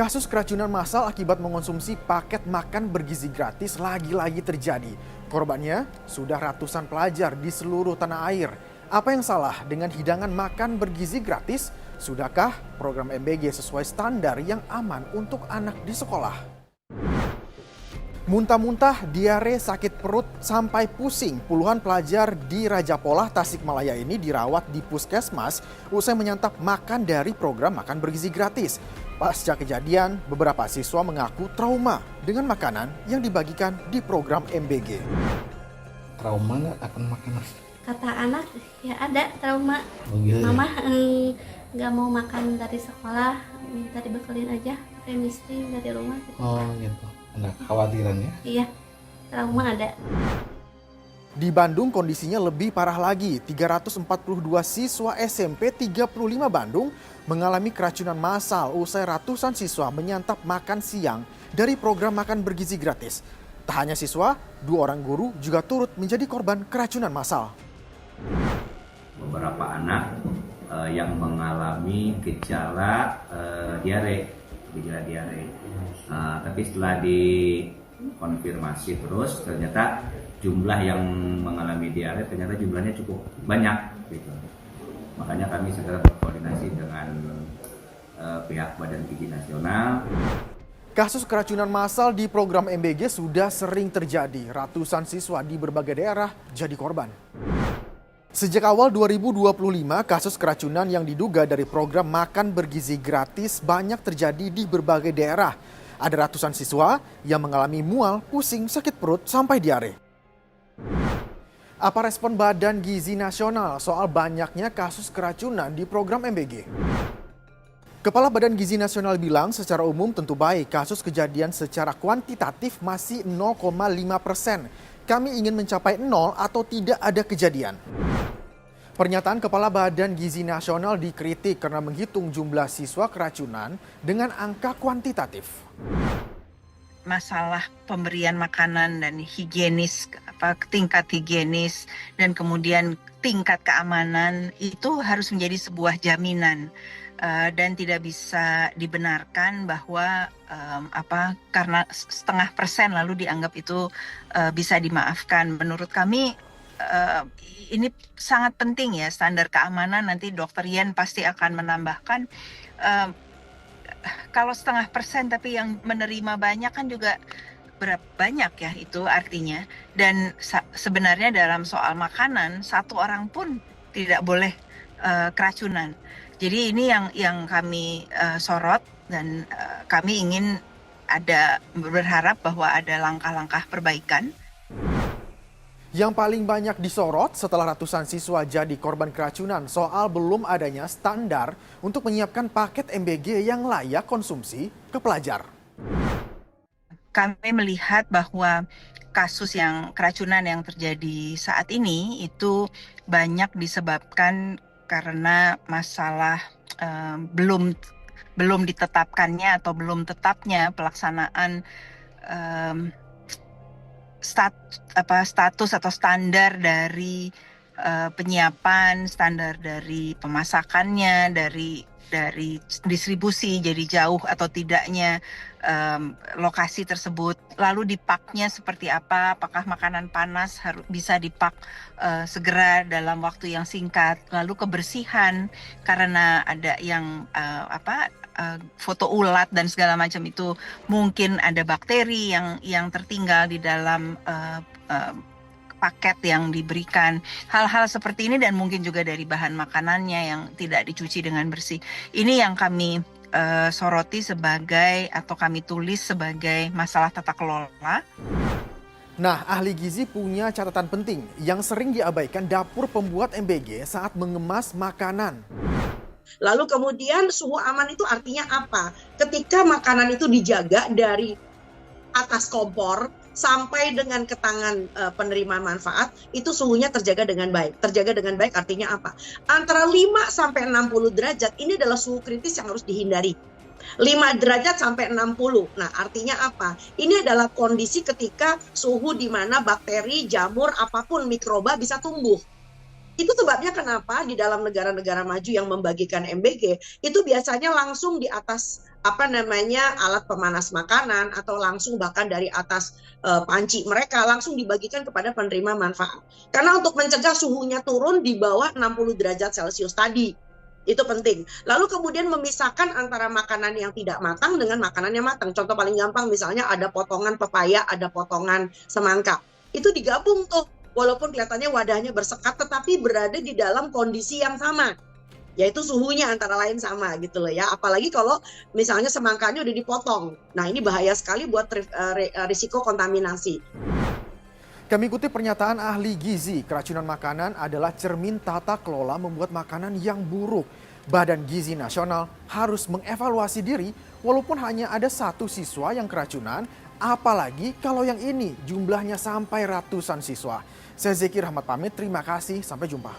Kasus keracunan massal akibat mengonsumsi paket makan bergizi gratis lagi-lagi terjadi. Korbannya sudah ratusan pelajar di seluruh tanah air. Apa yang salah dengan hidangan makan bergizi gratis? Sudahkah program MBG sesuai standar yang aman untuk anak di sekolah? Muntah-muntah, diare, sakit perut, sampai pusing. Puluhan pelajar di Raja Polah, Tasikmalaya ini dirawat di puskesmas usai menyantap makan dari program makan bergizi gratis. Pasca kejadian, beberapa siswa mengaku trauma dengan makanan yang dibagikan di program MBG. Trauma nggak akan makanan? Kata anak, ya ada trauma. Gitu Mama nggak mau makan dari sekolah, minta dibekelin aja chemistry dari rumah. Gitu. Oh gitu. Ada kekhawatiran ya? Iya, trauma ada. Di Bandung kondisinya lebih parah lagi. 342 siswa SMP 35 Bandung mengalami keracunan massal usai ratusan siswa menyantap makan siang dari program makan bergizi gratis. Tak hanya siswa, 2 orang guru juga turut menjadi korban keracunan massal. Beberapa anak yang mengalami gejala diare. Tapi setelah dikonfirmasi terus ternyata jumlah yang mengalami diare ternyata jumlahnya cukup banyak gitu. Makanya kami segera berkoordinasi dengan pihak Badan Gizi Nasional. Kasus keracunan massal di program MBG sudah sering terjadi. Ratusan siswa di berbagai daerah jadi korban. Sejak awal 2025, kasus keracunan yang diduga dari program makan bergizi gratis banyak terjadi di berbagai daerah. Ada ratusan siswa yang mengalami mual, pusing, sakit perut, sampai diare. Apa respon Badan Gizi Nasional soal banyaknya kasus keracunan di program MBG? Kepala Badan Gizi Nasional bilang secara umum tentu baik kasus kejadian secara kuantitatif masih 0,5%. Kami ingin mencapai 0 atau tidak ada kejadian. Pernyataan Kepala Badan Gizi Nasional dikritik karena menghitung jumlah siswa keracunan dengan angka kuantitatif. Masalah pemberian makanan dan higienis, tingkat higienis dan kemudian tingkat keamanan itu harus menjadi sebuah jaminan dan tidak bisa dibenarkan bahwa karena 0,5% lalu dianggap itu bisa dimaafkan. Menurut kami ini sangat penting ya, standar keamanan. Nanti Dr. Yen pasti akan menambahkan kalau 0,5% tapi yang menerima banyak kan juga berapa banyak ya itu artinya. Dan sebenarnya dalam soal makanan 1 orang pun tidak boleh keracunan. Jadi ini yang kami sorot dan kami ingin berharap bahwa ada langkah-langkah perbaikan. Yang paling banyak disorot setelah ratusan siswa jadi korban keracunan soal belum adanya standar untuk menyiapkan paket MBG yang layak konsumsi ke pelajar. Kami melihat bahwa kasus keracunan yang terjadi saat ini itu banyak disebabkan karena masalah belum ditetapkannya atau belum tetapnya pelaksanaan status atau standar dari penyiapan, standar dari pemasakannya, dari distribusi, jadi jauh atau tidaknya lokasi tersebut. Lalu dipaknya seperti apa? Apakah makanan panas bisa dipak segera dalam waktu yang singkat? Lalu kebersihan karena ada yang foto ulat dan segala macam itu mungkin ada bakteri yang tertinggal di dalam paket yang diberikan. Hal-hal seperti ini dan mungkin juga dari bahan makanannya yang tidak dicuci dengan bersih. Ini yang kami soroti atau kami tulis sebagai masalah tata kelola. Nah, ahli gizi punya catatan penting yang sering diabaikan dapur pembuat MBG saat mengemas makanan. Lalu kemudian suhu aman itu artinya apa? Ketika makanan itu dijaga dari atas kompor sampai dengan ke tangan penerima manfaat, itu suhunya terjaga dengan baik. Terjaga dengan baik artinya apa? Antara 5 sampai 60 derajat ini adalah suhu kritis yang harus dihindari. 5 derajat sampai 60. Nah, artinya apa? Ini adalah kondisi ketika suhu di mana bakteri, jamur, apapun mikroba bisa tumbuh. Itu sebabnya kenapa di dalam negara-negara maju yang membagikan MBG itu biasanya langsung di atas alat pemanas makanan atau langsung bahkan dari atas panci mereka langsung dibagikan kepada penerima manfaat. Karena untuk mencegah suhunya turun di bawah 60 derajat Celcius tadi. Itu penting. Lalu kemudian memisahkan antara makanan yang tidak matang dengan makanan yang matang. Contoh paling gampang misalnya ada potongan pepaya, ada potongan semangka. Itu digabung tuh. Walaupun kelihatannya wadahnya bersekat tetapi berada di dalam kondisi yang sama. Yaitu suhunya antara lain sama gitu loh ya. Apalagi kalau misalnya semangkanya udah dipotong. Nah ini bahaya sekali buat risiko kontaminasi. Kami kutip pernyataan ahli gizi, keracunan makanan adalah cermin tata kelola membuat makanan yang buruk. Badan Gizi Nasional harus mengevaluasi diri walaupun hanya ada 1 siswa yang keracunan, apalagi kalau yang ini jumlahnya sampai ratusan siswa. Saya Zeki Rahmat pamit, terima kasih, sampai jumpa.